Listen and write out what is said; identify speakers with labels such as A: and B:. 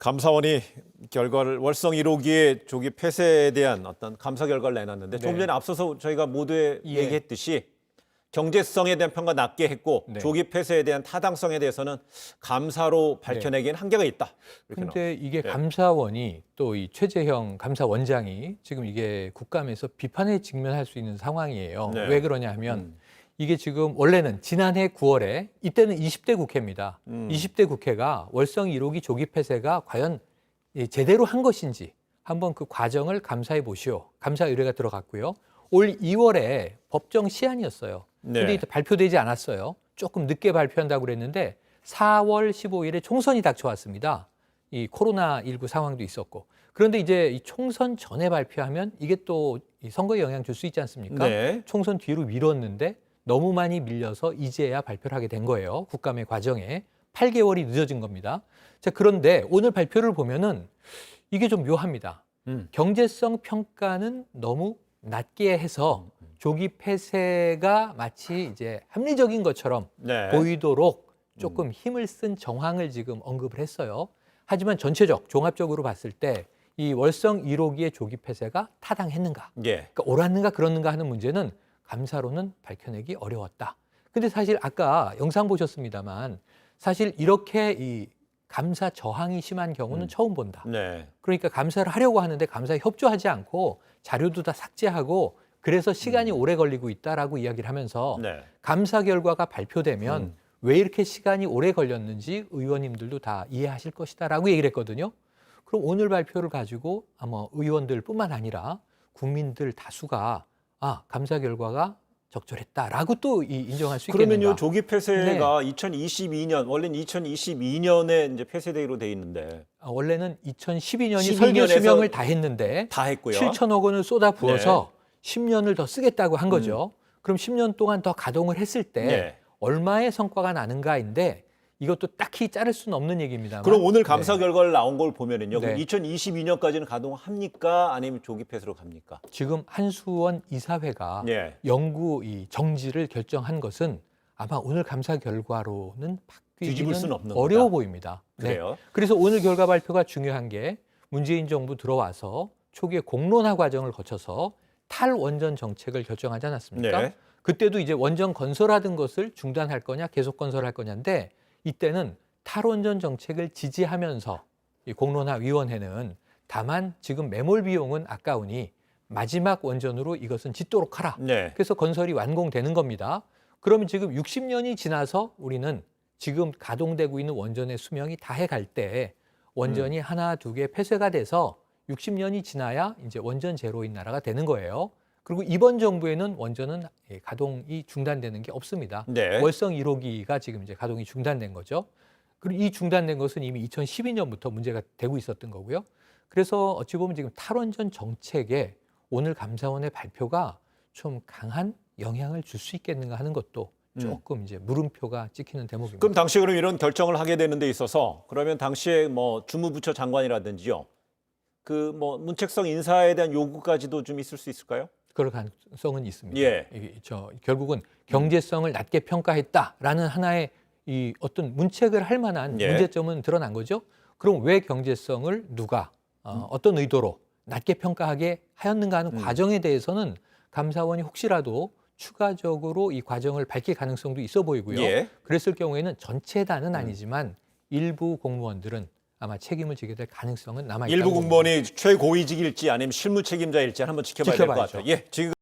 A: 감사원이 결과를 월성 1호기의 조기 폐쇄에 대한 어떤 감사 결과를 내놨는데 조금 전에 앞서서 저희가 모두에 얘기했듯이 경제성에 대한 평가 낮게 했고 조기 폐쇄에 대한 타당성에 대해서는 감사로 밝혀내기엔 한계가 있다.
B: 그런데 이게 감사원이 또 이 최재형 감사원장이 지금 이게 국감에서 비판에 직면할 수 있는 상황이에요. 왜 그러냐 하면 이게 지금 원래는 지난해 9월에 이때는 20대 국회입니다. 20대 국회가 월성 1호기 조기 폐쇄가 과연 제대로 한 것인지 한번 그 과정을 감사해 보시오. 감사 의뢰가 들어갔고요. 올 2월에 법정 시한이었어요. 근데 이때 발표되지 않았어요. 조금 늦게 발표한다고 그랬는데 4월 15일에 총선이 닥쳐왔습니다. 이 코로나19 상황도 있었고. 그런데 이제 이 총선 전에 발표하면 이게 또 선거에 영향 줄 수 있지 않습니까? 총선 뒤로 미뤘는데 너무 많이 밀려서 이제야 발표를 하게 된 거예요. 국감의 과정에 8개월이 늦어진 겁니다. 자, 그런데 오늘 발표를 보면은 이게 좀 묘합니다. 경제성 평가는 너무 낮게 해서 조기 폐쇄가 마치 이제 합리적인 것처럼 보이도록 조금 힘을 쓴 정황을 지금 언급을 했어요. 하지만 전체적, 종합적으로 봤을 때 이 월성 1호기의 조기 폐쇄가 타당했는가? 그러니까 옳았는가 그렇는가 하는 문제는 감사로는 밝혀내기 어려웠다. 근데 사실 아까 영상 보셨습니다만 사실 이렇게 이 감사 저항이 심한 경우는 처음 본다. 그러니까 감사를 하려고 하는데 감사에 협조하지 않고 자료도 다 삭제하고 그래서 시간이 오래 걸리고 있다라고 이야기를 하면서 감사 결과가 발표되면 왜 이렇게 시간이 오래 걸렸는지 의원님들도 다 이해하실 것이다라고 얘기를 했거든요. 그럼 오늘 발표를 가지고 아마 의원들뿐만 아니라 국민들 다수가 감사 결과가 적절했다라고 또 인정할 수 있겠는가.
A: 그러면요, 조기 폐쇄가 2022년, 원래는 2022년에 이제 폐쇄되기로 돼 있는데.
B: 원래는 2012년이 설계 수명을 다 했는데
A: 다 했고요.
B: 7천억 원을 쏟아 부어서 10년을 더 쓰겠다고 한 거죠. 그럼 10년 동안 더 가동을 했을 때 얼마의 성과가 나는가인데 이것도 딱히 자를 수는 없는 얘기입니다.
A: 그럼 오늘 감사 결과를 나온 걸 보면은요. 2022년까지는 가동합니까? 아니면 조기 폐쇄로 갑니까?
B: 지금 한수원 이사회가 영구 이 정지를 결정한 것은 아마 오늘 감사 결과로는
A: 뒤집을 수는 없는
B: 어려워
A: 거다.
B: 보입니다.
A: 그래요?
B: 그래서 오늘 결과 발표가 중요한 게 문재인 정부 들어와서 초기에 공론화 과정을 거쳐서 탈원전 정책을 결정하지 않았습니까? 그때도 이제 원전 건설하던 것을 중단할 거냐 계속 건설할 거냐인데 이때는 탈원전 정책을 지지하면서 이 공론화위원회는 다만 지금 매몰 비용은 아까우니 마지막 원전으로 이것은 짓도록 하라. 그래서 건설이 완공되는 겁니다. 그러면 지금 60년이 지나서 우리는 지금 가동되고 있는 원전의 수명이 다해갈 때 원전이 하나, 두 개 폐쇄가 돼서 60년이 지나야 이제 원전 제로인 나라가 되는 거예요. 그리고 이번 정부에는 원전은 가동이 중단되는 게 없습니다. 월성 1호기가 지금 이제 가동이 중단된 거죠. 그리고 이 중단된 것은 이미 2012년부터 문제가 되고 있었던 거고요. 그래서 어찌 보면 지금 탈원전 정책에 오늘 감사원의 발표가 좀 강한 영향을 줄 수 있겠는가 하는 것도 조금 이제 물음표가 찍히는 대목입니다.
A: 그럼 당시 그럼 이런 결정을 하게 되는 데 있어서 그러면 당시에 뭐 주무부처 장관이라든지요. 그 뭐 문책성 인사에 대한 요구까지도 좀 있을 수 있을까요?
B: 그럴 가능성은 있습니다. 결국은 경제성을 낮게 평가했다라는 하나의 이 어떤 문책을 할 만한 문제점은 드러난 거죠. 그럼 왜 경제성을 누가 어떤 의도로 낮게 평가하게 하였는가 하는 과정에 대해서는 감사원이 혹시라도 추가적으로 이 과정을 밝힐 가능성도 있어 보이고요. 그랬을 경우에는 전체다는 아니지만 일부 공무원들은 아마 책임을 지게 될 가능성은 남아있다.
A: 일부 공무원이 최고위직일지 아니면 실무 책임자일지 한번 지켜봐야 될 것 같아요. 지금